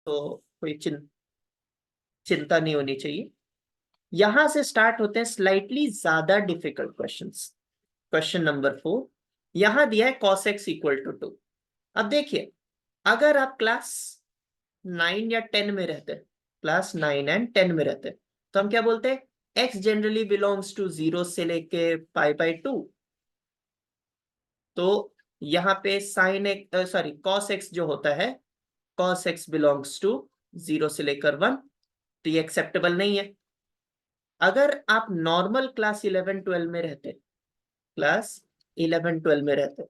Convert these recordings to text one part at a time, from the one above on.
तो कोई चिंता नहीं होनी चाहिए। यहां से स्टार्ट होते हैं स्लाइटली ज्यादा डिफिकल्ट क्वेश्चंस। क्वेश्चन नंबर 4, यहां दिया है cos x इक्वल टू 2। अब देखिए, अगर आप क्लास 9 या 10 में रहते, क्लास 9 एंड 10 में रहते, तो हम क्या बोलते हैं, x जनरली बिलोंग्स टू 0 से लेके π/2। तो यहाँ पे sine x sorry cos x जो होता है, cos x बिलोंग्स टू 0 से लेकर 1, तो ये एक्सेप्टेबल नहीं है। अगर आप नॉर्मल क्लास 11-12 में रहते, क्लास 11-12 में रहते,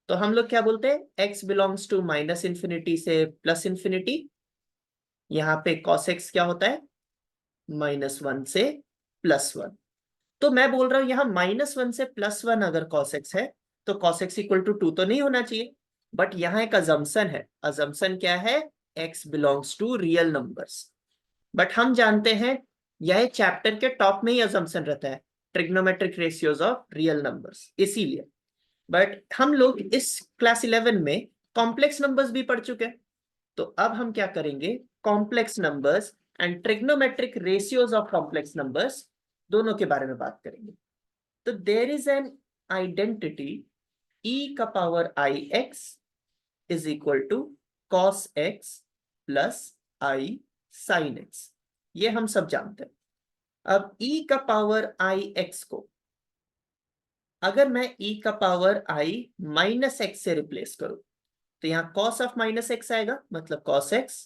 तो हम लोग क्या बोलते हैं, x belongs to minus infinity से प्लस इंफिनिटी। यहाँ पे cos x क्या होता है, -1 से +1। तो मैं बोल रहा हूं यहाँ -1 से +1 अगर cos x है, तो cos x इक्वल टू 2 तो नहीं होना चाहिए। बट यहाँ एक अजम्पशन है। अजम्पशन क्या है, x belongs to real numbers. But हम जानते हैं यह चैप्टर के टॉप में ही अजम्पशन रहता है, trigonometric ratios of real numbers, इसीलिए। बट हम लोग इस क्लास 11 में कॉम्प्लेक्स नंबर्स भी पढ़ चुके हैं। तो अब हम क्या करेंगे, complex numbers and trigonometric ratios of complex numbers दोनों के बारे में बात करेंगे। तो there is an identity e का power i x is equal to cos x plus i sine x, ये हम सब जानते हैं। अब e का पावर आई एक्स को अगर मैं e का पावर आई माइनस एक्स से रिप्लेस करूं, तो यहाँ cos ऑफ माइनस एक्स आएगा, मतलब cos x,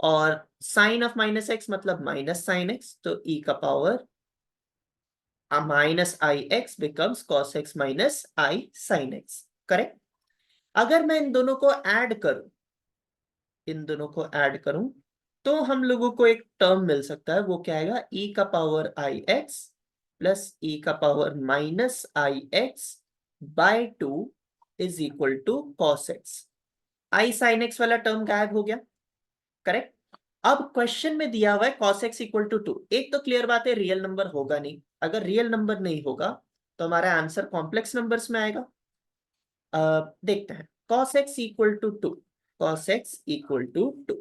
और साइन ऑफ माइनस एक्स मतलब माइनस साइन एक्स। तो e का power minus i x becomes cos x minus i sine x, correct. अगर मैं इन दोनों को ऐड करूं, इन दोनों को ऐड करूं, तो हम लोगों को एक टर्म मिल सकता है, वो क्या आएगा, e का power i x plus e का power minus i x by 2 is equal to cos x. I sine x वाला टर्म गायब हो गया, करेक्ट। अब क्वेश्चन में दिया हुआ है cos x इक्वल टू 2। एक तो क्लियर बात है, रियल नंबर होगा नहीं। अगर रियल नंबर नहीं होगा तो हमारा आंसर कॉम्प्लेक्स नंबर्स में आएगा। देखते हैं, cos x equal to 2, cos x equal to 2।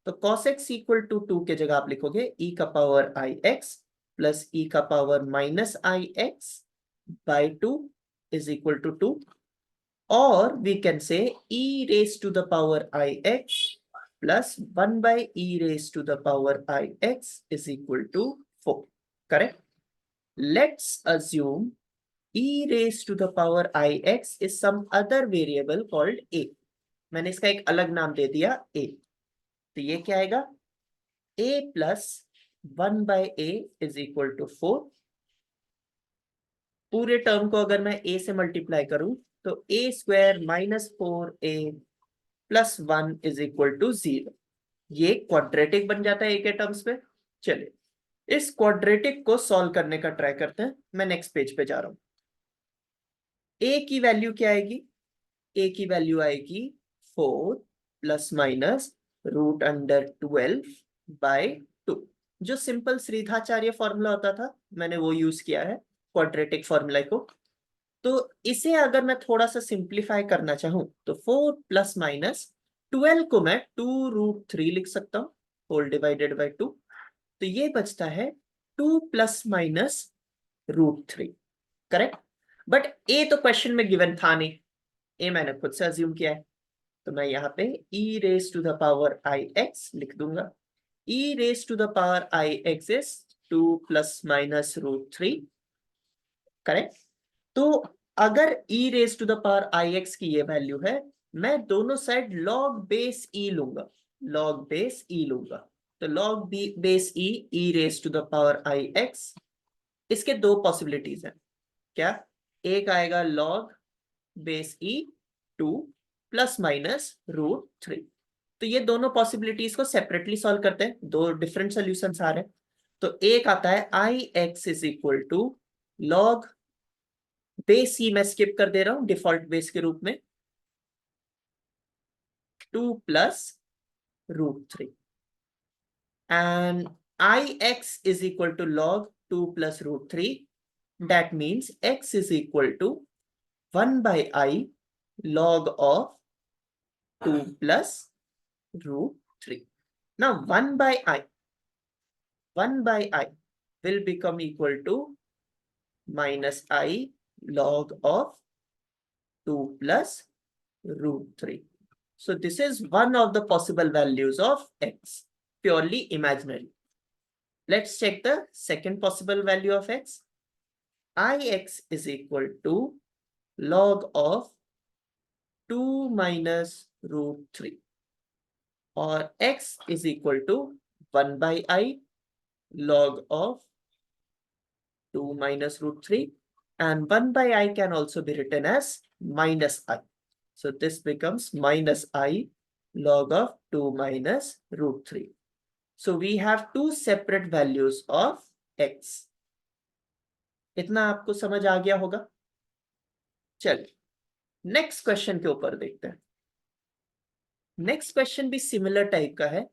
तो cos x इक्वल टू 2 के जगह आप लिखोगे e का power i x plus e का power minus i x by 2 is equal to 2, और we can say e raise to the power i x plus 1 by e raised to the power ix is equal to 4. Correct? Let's assume e raised to the power ix is some other variable called a. मैंने इसका एक अलग नाम दे दिया a। तो ये क्या आएगा, a plus 1 by a is equal to 4। पूरे टर्म को अगर मैं a से मल्टीप्लाई करूं, तो a square minus 4a plus 1 is equal to 0। ये क्वाड्रेटिक बन जाता है ए के टर्म्स पे। चलिए इस क्वाड्रेटिक को सॉल्व करने का ट्राई करते हैं। मैं नेक्स्ट पेज पे जा रहा हूं। ए की वैल्यू क्या आएगी, ए की वैल्यू आएगी 4 plus minus root under 12 by 2। जो सिंपल श्रीधाचार्य फॉर्मूला होता था, मैंने वो यूज किया है क्वाड्रेटिक फॉर्मूला को। तो इसे अगर मैं थोड़ा सा सिंप्लीफाई करना चाहूं, तो 4 प्लस माइनस 12 को मैं 2√3 लिख सकता हूं, होल डिवाइडेड बाय 2। तो ये बचता है 2 प्लस माइनस √3, करेक्ट। बट ए तो क्वेश्चन में गिवन था नहीं, ए मैंने खुद से अज्यूम किया है। तो मैं यहाँ पे e raise to the power i x लिख दूंगा। e raise to the power i x is 2 plus minus √3, correct. तो अगर e raise to the power i x की ये वैल्यू है, मैं दोनों साइड लॉग बेस e लूंगा, लॉग बेस e लूंगा। तो log base e raise to the power i x, इसके दो पॉसिबिलिटीज हैं। क्या, एक आएगा log base e 2 plus minus √3। तो ये दोनों पॉसिबिलिटीज को सेपरेटली सॉल्व करते हैं, दो डिफरेंट सोल्यूशंस आ रहे हैं। तो एक आता है i x is equal to log base ही मैं स्किप कर दे रहा हूं डिफॉल्ट बेस के रूप में, 2 plus √3, and i x is equal to log 2 plus √3। That means x is equal to 1 by i log of 2 plus 3. Now 1 by I will become equal to minus I log of 2 plus root 3. So this is one of the possible values of x, purely imaginary. Let's check the second possible value of x. Ix is equal to log of 2 minus root 3, or x is equal to 1 by I log of 2 minus root 3, and 1 by I can also be written as minus I. So this becomes minus I log of 2 minus root 3. So we have two separate values of x. इतना आपको समझ आ गया होगा? चलिए next question के ऊपर देखते हैं. नेक्स्ट क्वेश्चन भी सिमिलर टाइप का है.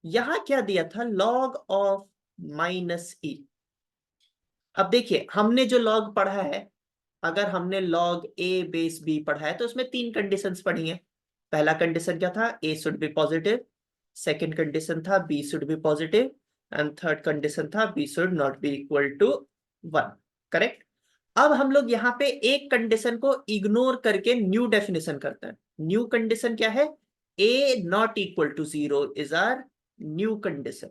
यहां क्या दिया था? लॉग ऑफ माइनस ई. अब देखिए हमने जो लॉग पढ़ा है, अगर हमने लॉग ए बेस बी पढ़ा है तो उसमें तीन कंडीशंस पढ़ी हैं. पहला कंडीशन क्या था? A should be positive. Second condition था b should be positive. And third condition था b should not be equal to 1. Correct. अब हम लोग यहाँ पे एक कंडीशन को इग्नोर करके न्यू डेफिनेशन करते हैं. न्यू कंडीशन क्या है? A not equal to 0 is our new condition.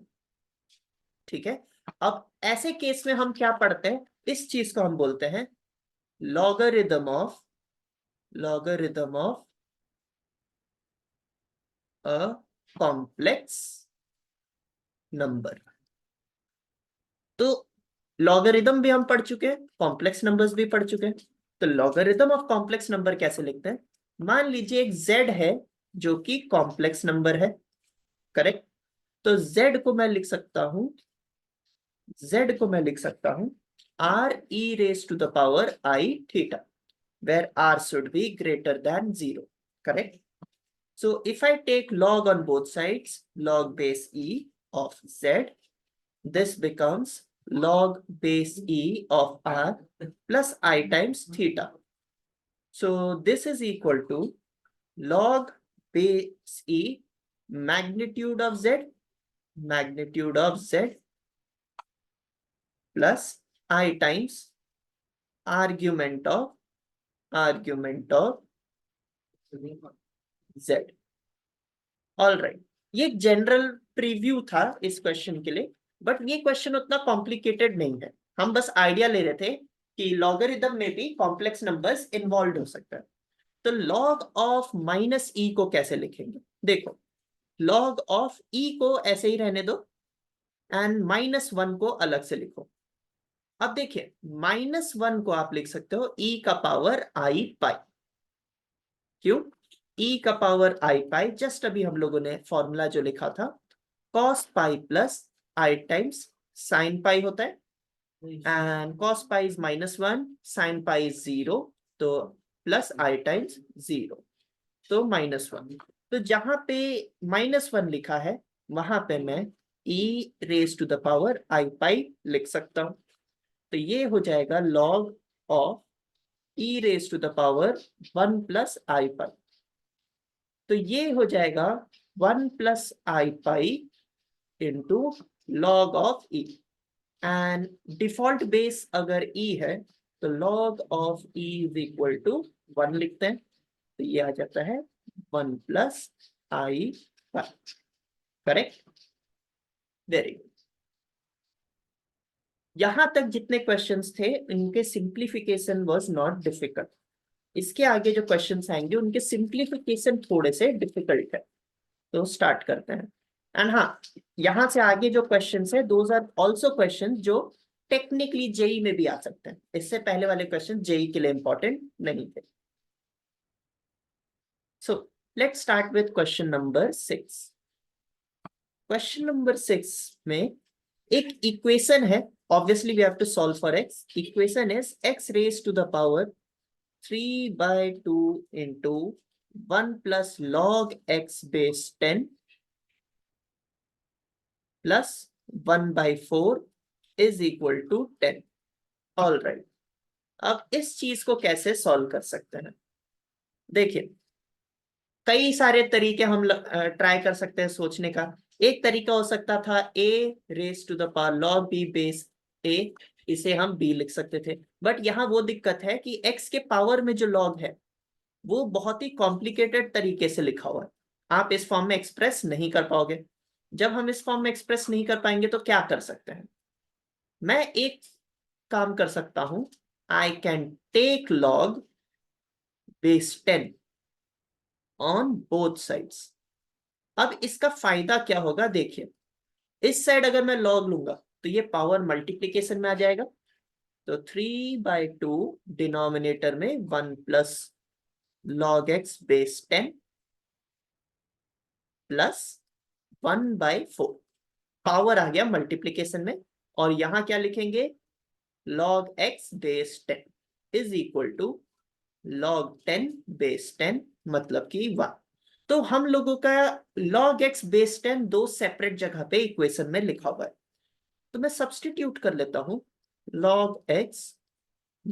ठीक है. अब ऐसे केस में हम क्या पढ़ते हैं? इस चीज को हम बोलते हैं logarithm of a complex number. तो लॉगरिदम भी हम पढ़ चुके हैं, कॉम्प्लेक्स नंबर्स भी पढ़ चुके हैं. तो लॉगरिदम ऑफ कॉम्प्लेक्स नंबर कैसे लिखते हैं? मान लीजिए एक z है जो कि कॉम्प्लेक्स नंबर है. करेक्ट. तो z को मैं लिख सकता हूं r e raised to the power I theta, where r should be greater than 0. Correct. So if I take log on both sides, log base e of z, this becomes log base e of r plus I times theta. So this is equal to log base e magnitude of z plus I times argument of z. All right. ये general preview था इस question के लिए, but ये question उतना complicated नहीं है. हम बस आइडिया ले रहे थे कि लॉगरिदम में भी कॉम्प्लेक्स नंबर्स इन्वॉल्व हो सकता है. तो लॉग ऑफ माइनस ई को कैसे लिखेंगे? देखो, लॉग ऑफ ई को ऐसे ही रहने दो एंड -1 को अलग से लिखो. अब देखिए -1 को आप लिख सकते हो e का पावर आई पाई. क्यों? e का पावर आई पाई, जस्ट अभी हम लोगों ने फॉर्मूला जो लिखा था cos पाई प्लस आई टाइम्स साइन पाई होता है. And cos pi is -1, sine pi is 0, तो प्लस आई टाइम्स 0, तो -1. तो जहां पे -1 लिखा है वहां पे मैं e raise to the power i pi लिख सकता हूं. तो ये हो जाएगा log of e raise to the power 1 plus i pi. तो ये हो जाएगा 1 plus i pi into log of e. And default base अगर e है तो log of e is equal to 1 लिखते हैं. तो ये आ जाता है 1 plus i pi. Correct. Very good. यहां तक जितने क्वेश्चंस थे इनके सिंप्लीफिकेशन वाज नॉट डिफिकल्ट. इसके आगे जो क्वेश्चंस आएंगे उनके सिंप्लीफिकेशन थोड़े से डिफिकल्ट है. तो स्टार्ट करते हैं. एंड हाँ, यहां से आगे जो क्वेश्चंस है दोज आर आल्सो क्वेश्चंस जो टेक्निकली जेई में भी आ सकते हैं. इससे पहले वाले क्वेश्चन जेई के लिए इंपॉर्टेंट नहीं थे. So let's start with question number 6. Question number 6 में एक इक्वेशन है. Obviously we have to solve for x. Equation is x raised to the power 3 by 2 into 1 plus log x base 10 plus 1 by 4 is equal to 10. All right. अब इस चीज को कैसे solve कर सकते हैं? देखिए, कई सारे तरीके हम ट्राई कर सकते हैं सोचने का। एक तरीका हो सकता था a raise to the power log b base a, इसे हम b लिख सकते थे। बट यहाँ वो दिक्कत है कि x के पावर में जो log है वो बहुत ही कॉम्प्लिकेटेड तरीके से लिखा हुआ है, आप इस फॉर्म में एक्सप्रेस नहीं कर पाओगे। जब हम इस फॉर्म में एक्सप्रेस नहीं कर पाएंगे तो क्या कर सकते हैं, मैं एक काम कर सकता हूं, I can take log base 10 on both sides. अब इसका फायदा क्या होगा देखिए, इस साइड अगर मैं log लूंगा तो ये पावर मल्टीप्लीकेशन में आ जाएगा, तो 3/2 डिनोमिनेटर में 1 plus log x base 10 plus 1/4, power आ गया मल्टीप्लीकेशन में। और यहां क्या लिखेंगे, log x base 10 is equal to log 10 base 10 मतलब कि 1। तो हम लोगों का log x बेस 10 दो सेपरेट जगह पे इक्वेशन में लिखा हुआ है, तो मैं सब्स्टिट्यूट कर लेता हूं log x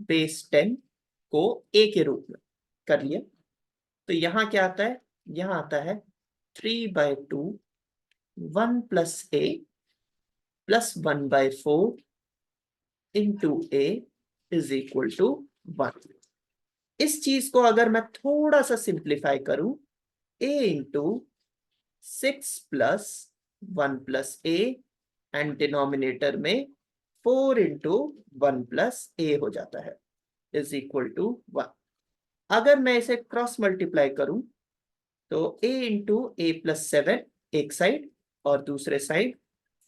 बेस 10 को a के रूप में कर लिया। तो यहां क्या आता है, यहां आता है 3/2 1 plus a plus 1/4 into a is equal to 1। इस चीज को अगर मैं थोड़ा सा सिंप्लीफाई करूं, a into 6 plus 1 plus a and denominator में 4 इंटू 1 प्लस a हो जाता है इज इक्वल टू 1। अगर मैं इसे क्रॉस मल्टीप्लाई करूं तो a इंटू a प्लस 7 एक साइड और दूसरे साइड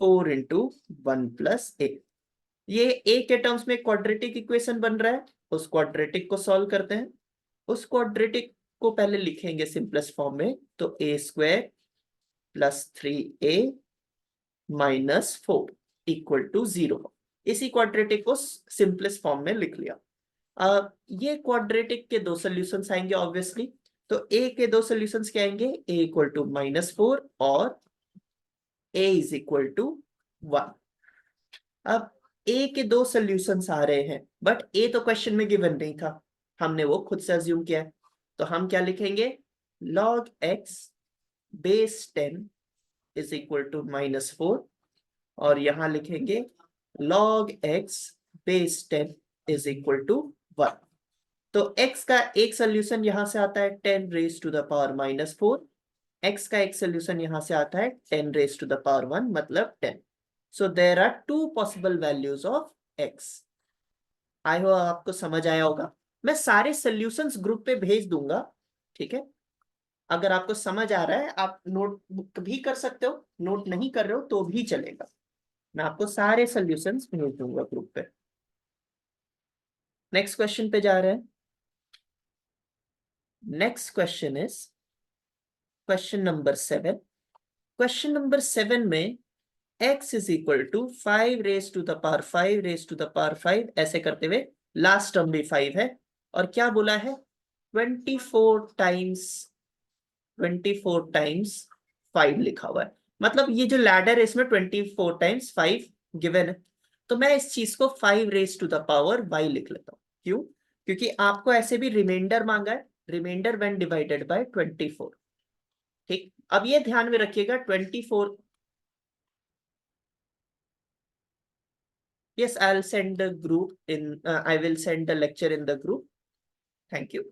4 इंटू 1 प्लस a, ये a के टर्म्स में क्वाड्रेटिक इक्वेशन बन रहा है, उस क्वाड्रेटिक को सॉल्व करते हैं। उस क्वाड्रेटिक को पहले लिखेंगे सिंपलेस्ट फॉर्म में, तो a square plus 3a minus 4 equal to 0। इसी क्वाड्रेटिक को सिंपलेस्ट फॉर्म में लिख लिया। ये क्वाड्रेटिक के दो सॉल्यूशंस आएंगे ऑब्वियसली, तो a के दो सॉल्यूशंस क्या आएंगे, a इक्वल टू -4 और a इज इक्वल टू 1। अब a के दो सॉल्यूशंस आ रहे हैं, बट a तो क्वेश्चन में गिवन नहीं था, हमने वो खुद से अज्यूम किया है। तो हम क्या लिखेंगे, log x base 10 is equal to -4, और यहां लिखेंगे log x base 10 is equal to 1। तो x का एक सोल्यूशन यहां से आता है 10 raise to the power -4, x का एक सोल्यूशन यहां से आता है 10 रेज टू द पावर 1 मतलब 10। So there are two possible values of x। I hope आपको समझ आया होगा। मैं सारे सोल्यूशंस ग्रुप पे भेज दूंगा, ठीक है। अगर आपको समझ आ रहा है आप नोट भी कर सकते हो, नोट नहीं कर रहे हो तो भी चलेगा, मैं आपको सारे सोल्यूशंस भेज दूंगा ग्रुप पे। नेक्स्ट क्वेश्चन पे जा रहे हैं। Next question is question number 7। Question number 7 में x is equal to 5 raise to the power 5 raise to the power 5 ऐसे करते हुए लास्ट टर्म भी 5 है, और क्या बोला है 24 टाइम्स 5 लिखा हुआ है। मतलब ये जो लैडर है इसमें 24 टाइम्स 5 गिवन है, तो मैं इस चीज को 5 raise to the power y लिख लेता हूँ। क्यों, क्योंकि आपको ऐसे भी रिमाइंडर मांगा है, रिमाइंडर व्हेन डिवाइडेड बाय 24। ठीक, अब ये ध्यान में रखिएगा 24। Yes, I'll send the group in. I will send the lecture in the group. Thank you.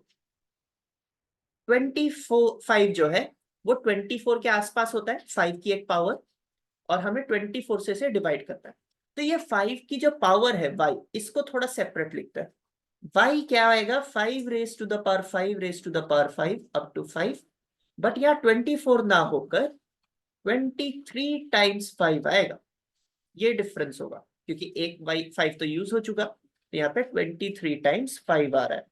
5 जो है वो 24 के आसपास होता है, 5 की एक पावर, और हमें 24 से इसे डिवाइड करना है। तो ये 5 की जो पावर है y, इसको थोड़ा सेपरेट लिखता है। y क्या आएगा, 5 raise to the power 5 raise to the power 5 up to 5, but यहाँ 24 ना होकर 23 टाइम्स 5 आएगा। ये डिफरेंस होगा क्योंकि एक बाई 5 तो यूज हो चुका, तो यहाँ पे 23 टाइम्स 5 आ रहा है।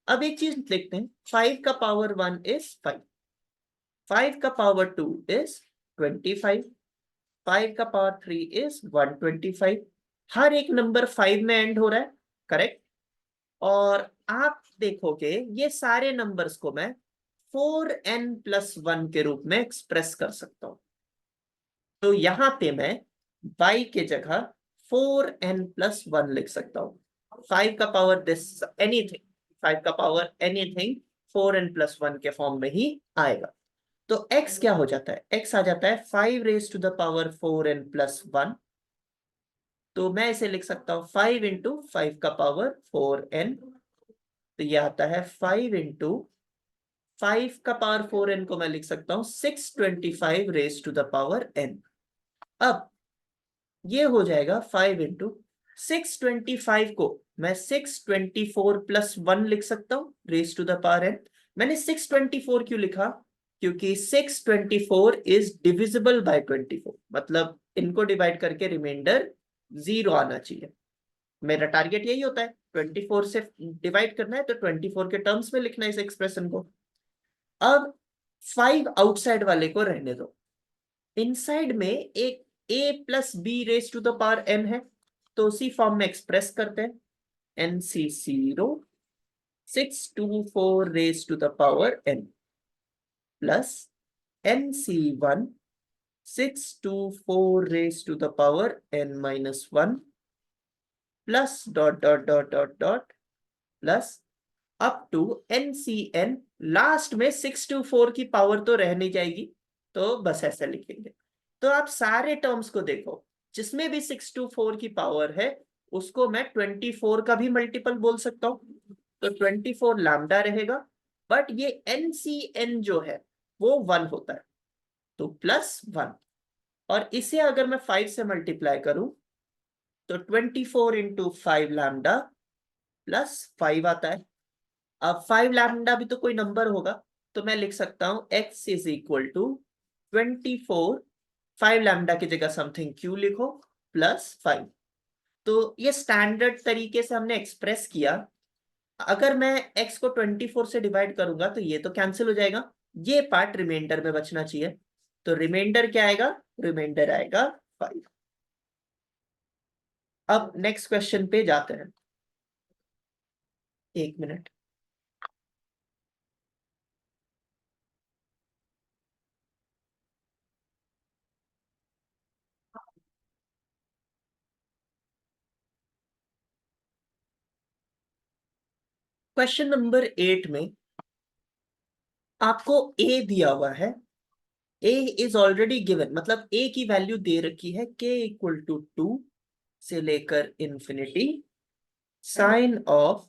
अब एक चीज लिखते हैं, 5 का पावर 1 इज 5, 5 का पावर 2 इज 25, 5 का पावर 3 इज 125। हर एक नंबर 5 में एंड हो रहा है, करेक्ट। और आप देखोगे ये सारे नंबर्स को मैं 4n+1 के रूप में एक्सप्रेस कर सकता हूं। तो यहां पे मैं y के जगह 4n+1 लिख सकता हूं। 5 का पावर दिस एनीथिंग, 5 का पावर एनीथिंग 4n+1 के फॉर्म में ही आएगा। तो x क्या हो जाता है, x आ जाता है 5 raised to the power 4n+1। तो मैं इसे लिख सकता हूं 5 इंटू 5 का पावर 4n। तो ये आता है 5 इंटू 5 का पावर 4n को मैं लिख सकता हूं 625 raised to the power n। अब ये हो जाएगा 5 इंटू 625 को मैं 624+1 लिख सकता हूँ raise to the power n। मैंने 624 क्यों लिखा, क्योंकि 624 इज डिविजिबल बाय 24, मतलब इनको डिवाइड करके रिमाइंडर 0 आना चाहिए। मेरा टारगेट यही होता है, 24 से डिवाइड करना है तो 24 के टर्म्स में लिखना है इस एक्सप्रेशन को। अब 5 आउटसाइड वाले को रहने दो, इनसाइड में एक a+b raised to the power n है, तो उसी फॉर्म में एक्सप्रेस करते हैं nc0 624 raised to the power n plus nc1 624 raised to the power n-1 plus dot dot dot dot dot plus up to ncn। Last में 624 की power तो रह नहीं जाएगी, तो बस ऐसा लिखेंगे। तो आप सारे टर्म्स को देखो, जिसमें भी 624 की पावर है उसको मैं 24 का भी मल्टीपल बोल सकता हूं, तो 24 लैम्डा रहेगा। बट ये ncn जो है वो 1 होता है, तो +1। और इसे अगर मैं 5 से मल्टीप्लाई करूं तो 24 इंटू 5 लैम्डा +5 आता है। अब 5 लैम्डा भी तो कोई नंबर होगा, तो मैं लिख सकता हूं x is equal to 24, 5 lambda की जगह समथिंग q लिखो +5। तो ये स्टैंडर्ड तरीके से हमने एक्सप्रेस किया। अगर मैं x को 24 से डिवाइड करूंगा तो ये तो कैंसिल हो जाएगा, ये पार्ट रिमाइंडर में बचना चाहिए। तो रिमाइंडर क्या आएगा, रिमाइंडर आएगा 5। अब नेक्स्ट क्वेश्चन पे जाते हैं, 1 मिनट। क्वेश्चन नंबर 8 में आपको a दिया हुआ है, a इज ऑलरेडी गिवन, मतलब a की वैल्यू दे रखी है k इक्वल टू 2 से लेकर infinity sine of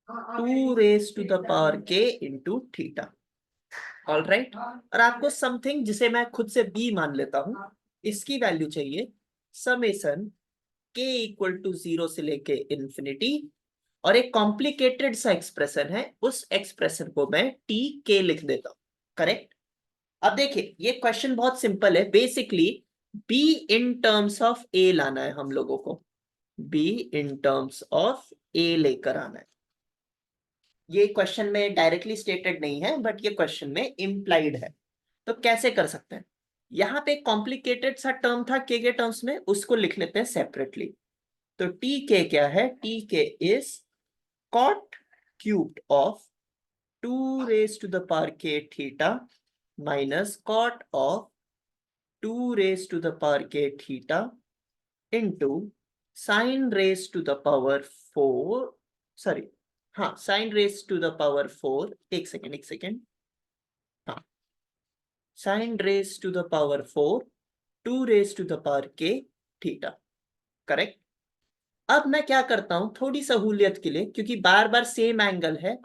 2 raise to the power k into theta. All right, और आपको समथिंग जिसे मैं खुद से b मान लेता हूं, इसकी वैल्यू चाहिए समेसन k इक्वल टू 0 से लेके इंफिनिटी, और एक कॉम्प्लिकेटेड सा एक्सप्रेशन है, उस एक्सप्रेशन को मैं टी के लिख देता हूं। करेक्ट। अब देखिए ये क्वेश्चन बहुत सिंपल है, basically b in terms of a लाना है हम लोगों को, b in terms of a लेकर आना है। ये क्वेश्चन में डायरेक्टली स्टेटेड नहीं है, बट ये क्वेश्चन में इम्प्लाइड है। तो कैसे कर सकते हैं, यहाँ पे कॉम्प्लिकेटेड सा टर्म था के टर्म्स में, उसको लिख लेते हैं सेपरेटली। तो टी के क्या है, टी के is cot cubed of 2 raised to the power k theta minus cot of 2 raised to the power k theta into sin raised to the power 4, sorry, हाँ sin raised to the power 4, एक second, हाँ sin raised to the power 4 2 raised to the power k theta। Correct. अब मैं क्या करता हूं थोड़ी सहूलियत के लिए, क्योंकि बार बार सेम एंगल है,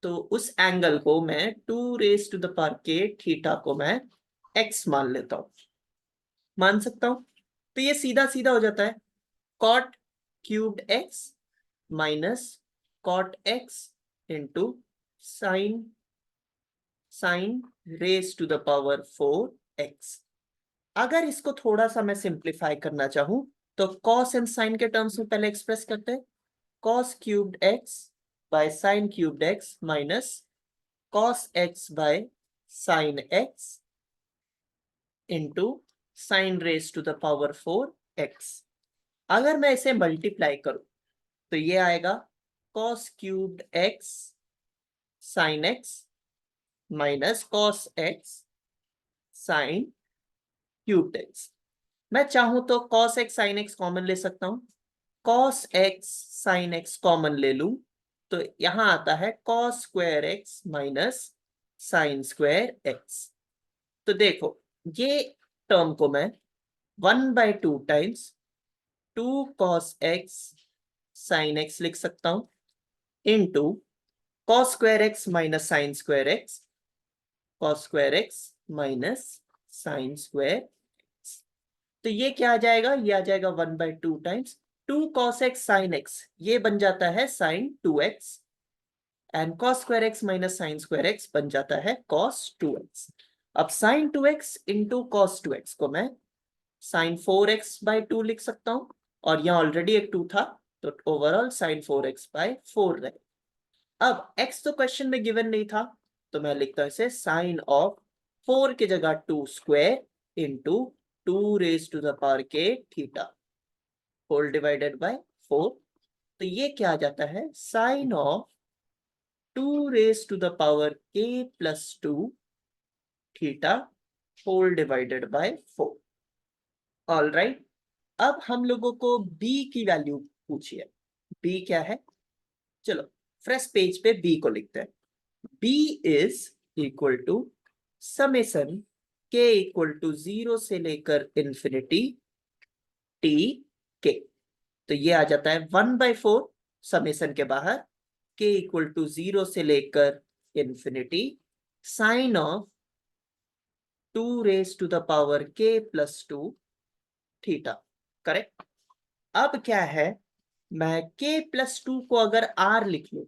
तो उस एंगल को मैं 2 raise to the power k theta को मैं x मान लेता हूं, मान सकता हूं। तो ये सीधा सीधा हो जाता है cot cubed x minus cot x into sine sine raise to the power 4x। अगर इसको थोड़ा सा मैं सिंप्लीफाई करना चाहूं तो cos एंड साइन के टर्म्स में पहले एक्सप्रेस करते हैं, cos cubed x by sine cubed x minus cos x by sine x into sine raise to the power 4x। अगर मैं इसे मल्टीप्लाई करूं तो ये आएगा cos cubed x sine x minus cos x sine cubed x। मैं चाहूं तो cos x sin x common ले सकता हूं, cos x sin x common ले लूं तो यहां आता है cos square x minus sine square x. तो देखो ये टर्म को मैं 1/2 times 2 cos x sine x लिख सकता हूं into cos square x minus sine square x, cos square x minus sine square x. तो ये क्या आ जाएगा, ये आ जाएगा 1/2 times 2 cos x sine x, ये बन जाता है sine 2x, and cos square x minus sine square x बन जाता है cos 2x। अब sign 2x into cos 2x को मैं साइन 4x/2 लिख सकता हूं, और यहाँ ऑलरेडी एक 2 था, तो ओवरऑल साइन 4x/4 रहे। अब x तो क्वेश्चन में गिवन नहीं था, तो मैं लिखता हूं इसे साइन ऑफ 4 की जगह 2 square into 2 raise to the power k theta whole divided by 4। तो ये क्या आ जाता है, sine of 2 raise to the power k plus 2 theta whole divided by 4। All right, अब हम लोगों को b की वैल्यू पूछी है। b क्या है, चलो फ्रेश पेज पे b को लिखते हैं। b is equal to summation k equal to 0 से लेकर इंफिनिटी t k। तो ये आ जाता है 1/4 समेशन के बाहर k इक्वल टू 0 से लेकर infinity sine of 2 raise to the power k plus 2 theta. Correct. अब क्या है, मैं k प्लस 2 को अगर r लिख लूं,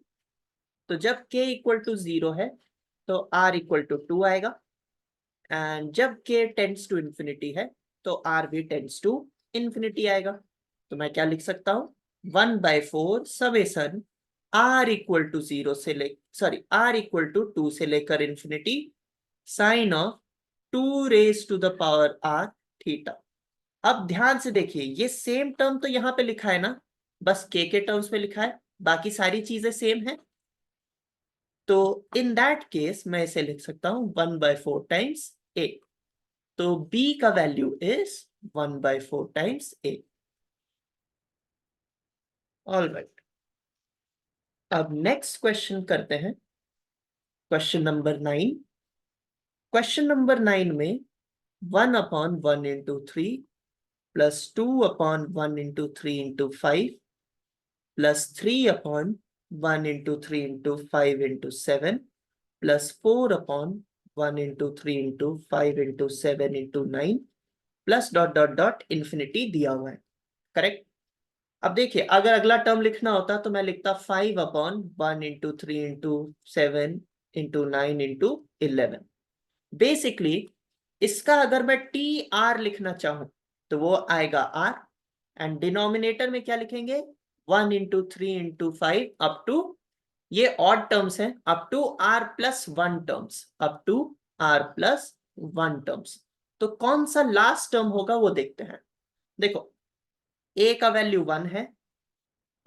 तो जब k इक्वल टू 0 है तो r इक्वल टू 2 आएगा, एंड जब k टेंड्स टू इंफिनिटी है तो r भी टेंड्स टू इंफिनिटी आएगा। तो मैं क्या लिख सकता हूं, 1/4 समेशन r इक्वल टू 0 से ले सॉरी r इक्वल टू 2 से लेकर infinity sine of 2 raise to the power r theta. अब ध्यान से देखिए, ये सेम टर्म तो यहाँ पे लिखा है ना, बस k के टर्म्स में लिखा है, बाकी सारी चीजें सेम है। तो इन दैट केस मैं इसे लिख सकता हूं 1/4 टाइम्स a। तो b का value is 1/4 times a। All right, अब नेक्स्ट क्वेश्चन करते हैं, क्वेश्चन नंबर 9। क्वेश्चन नंबर 9 में 1/1 into 3 plus 2/1 into 3 into 5 plus 3/1 into 3 into 5 into 7 plus 4/1 into 3 into 5 into 7 into 9 plus dot dot dot infinity दिया हुआ है। Correct. अब देखिए, अगर अगला टर्म लिखना होता तो मैं लिखता 5/1 into 3 into 7 into 9 into 11। Basically इसका अगर मैं टी आर लिखना चाहूं तो वो आएगा आर, एंड डिनोमिनेटर में क्या लिखेंगे, 1 इंटू 3 इंटू 5 अप टू, ये ऑड टर्म्स हैं, up to r plus 1 terms, up to r plus 1 terms. तो कौन सा लास्ट टर्म होगा वो देखते हैं। देखो a का वैल्यू 1 है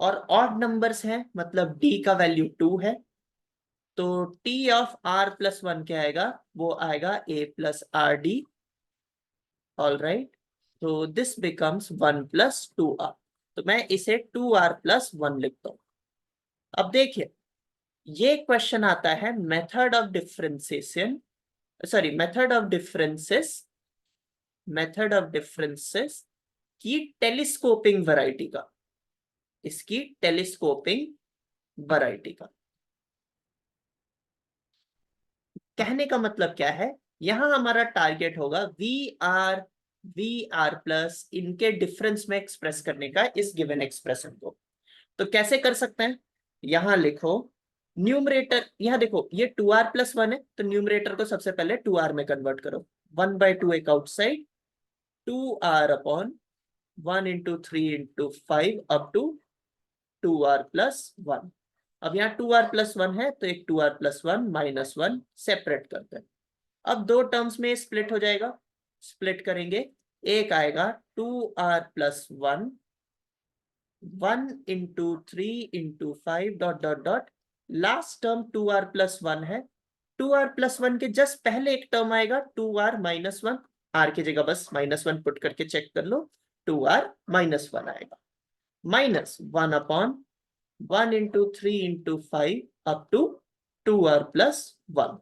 और ऑड नंबर्स हैं, मतलब d का वैल्यू 2 है, तो t ऑफ r प्लस 1 क्या आएगा, वो आएगा a plus R D. All right, तो दिस बिकम्स 1 प्लस 2r। तो मैं इसे 2r प्लस 1 लिखता हूं। अब देखिए, ये क्वेश्चन आता है method of differentiation, sorry method of differences की टेलीस्कोपिंग वैरायटी का, इसकी टेलीस्कोपिंग वैरायटी का। कहने का मतलब क्या है, यहां हमारा टारगेट होगा वी आर प्लस इनके डिफरेंस में एक्सप्रेस करने का इस गिवन एक्सप्रेशन को। तो कैसे कर सकते हैं, यहां लिखो न्यूमरेटर, यहां देखो ये 2r प्लस 1 है, तो न्यूमरेटर को सबसे पहले 2r में कन्वर्ट करो, 1/2 एक outside 2r upon 1 into 3 into 5 up to 2r plus 1। अब यहाँ 2r प्लस 1 है तो एक 2r प्लस 1 माइनस 1 सेपरेट करते हैं। अब दो टर्म्स में स्प्लिट हो जाएगा, स्प्लिट करेंगे, एक आएगा 2r plus 1 1 into 3 into 5 dot dot dot, last term 2r plus 1 है, 2r प्लस 1 के जस्ट पहले एक टर्म आएगा 2r माइनस 1, r की जगह बस -1 पुट करके चेक कर लो, 2r माइनस 1 आएगा, minus 1 upon 1 into 3 into 5 up to 2r plus 1।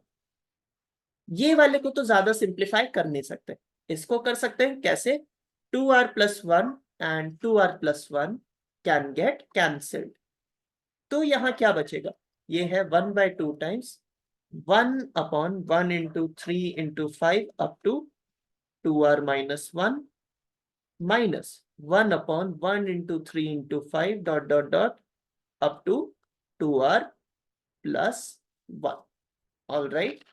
ये वाले को तो ज्यादा सिंप्लीफाई कर नहीं सकते, इसको कर सकते हैं कैसे, 2r plus 1 and 2r plus 1 can get cancelled। तो यहाँ क्या बचेगा, ये है 1/2 times 1/1 into 3 into 5 up to 2r minus 1 minus 1/1 into 3 into 5 dot dot dot up to 2r plus 1। All right,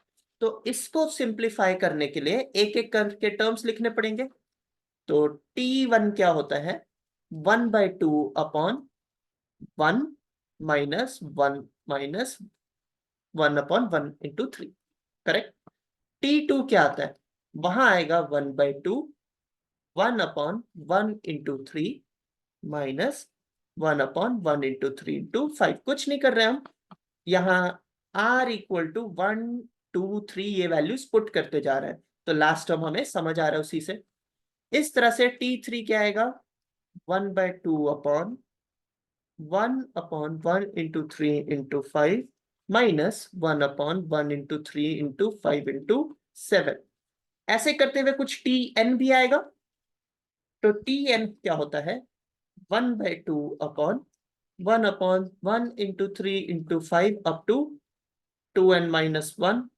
तो इसको सिंप्लीफाई करने के लिए एक एक करके टर्म्स लिखने पड़ेंगे। तो t1 क्या होता है, 1/2/1 minus 1 minus 1/1 into 3, correct. t2 क्या आता है, वहां आएगा 1/2 1/1 into 3 minus 1/1 into 3 into 5। कुछ नहीं कर रहे हम, यहाँ r equal to 1 2 3 ये वैल्यूज पुट करते जा रहे हैं, तो लास्ट टर्म हमें समझ आ रहा है उसी से। इस तरह से t3 क्या आएगा, 1/2/1 into 3 into 5 minus 1/1 into 3 into 5 into 7। ऐसे करते हुए कुछ tn भी आएगा, तो tn क्या होता है, 1/2/1/1 into 3 into 5 up to 2n minus 1,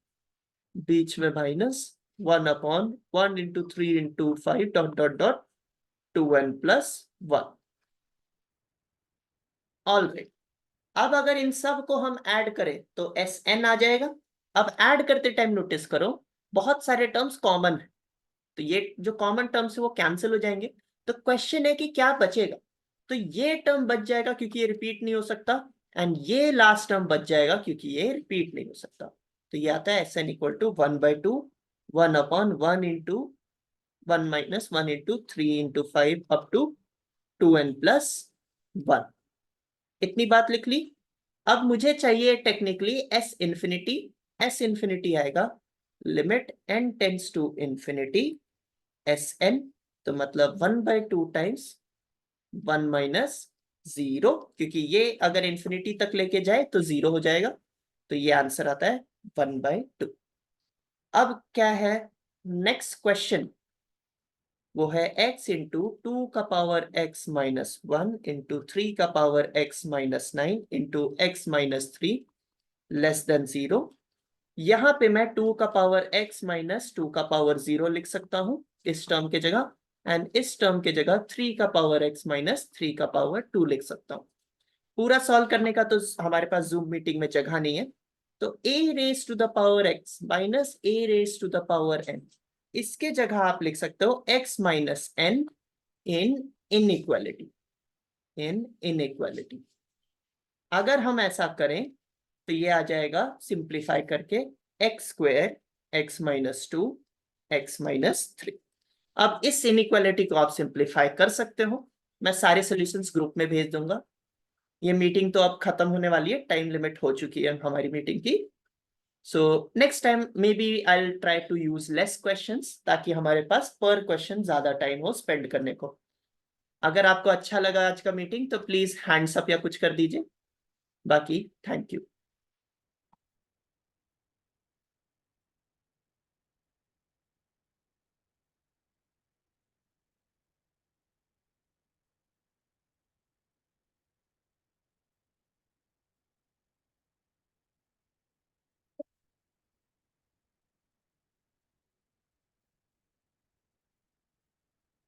बीच में minus 1/1 into 3 into 5 dot dot dot 2n plus 1। All right, अब अगर इन सब को हम ऐड करें तो Sn आ जाएगा। अब ऐड करते टाइम नोटिस करो बहुत सारे टर्म्स कॉमन है, तो ये जो कॉमन टर्म्स है वो कैंसिल हो जाएंगे। तो क्वेश्चन है कि क्या बचेगा, तो ये टर्म बच जाएगा क्योंकि ये रिपीट नहीं हो सकता, एंड ये लास्ट टर्म बच जाएगा क्योंकि ये रिपीट नहीं हो सकता। तो ये आता है Sn equal to 1/2 1/1 into 1 minus 1 into 3 into 5 up to 2n plus 1। इतनी बात लिख ली। अब मुझे चाहिए technically s infinity. s infinity आएगा limit n tends to infinity Sn, तो मतलब 1/2 टाइम्स 1 माइनस 0, क्योंकि ये अगर इंफिनिटी तक लेके जाए तो 0 हो जाएगा, तो ये आंसर आता है 1/2। अब क्या है नेक्स्ट क्वेश्चन, वो है x इंटू 2 का पावर x माइनस 1 इंटू 3 का power x minus 9 into x minus 3 less than 0। यहां पे मैं 2 का पावर x माइनस 2 का पावर 0 लिख सकता हूं इस टर्म के जगह, एंड इस टर्म के जगह 3 का पावर x माइनस 3 का पावर 2 लिख सकता हूं। पूरा सॉल्व करने का तो हमारे पास जूम मीटिंग में जगह नहीं है, तो a raise to the power x minus a raise to the power n, इसके जगह आप लिख सकते हो x minus n in inequality, in inequality. अगर हम ऐसा करें तो ये आ जाएगा सिंप्लीफाई करके x square x minus 2 x minus 3। अब इस इनइक्वालिटी को आप सिंप्लीफाई कर सकते हो, मैं सारे सॉल्यूशंस ग्रुप में भेज दूंगा। ये मीटिंग तो अब खत्म होने वाली है, टाइम लिमिट हो चुकी है हमारी मीटिंग की। So next time maybe I will try to use less questions, ताकि हमारे पास पर क्वेश्चन ज्यादा टाइम हो स्पेंड करने को। अगर आपको अच्छा लगा आज का मीटिंग तो प्लीज हैंड्स अप या कुछ कर दीजिए, बाकी थैंक यू।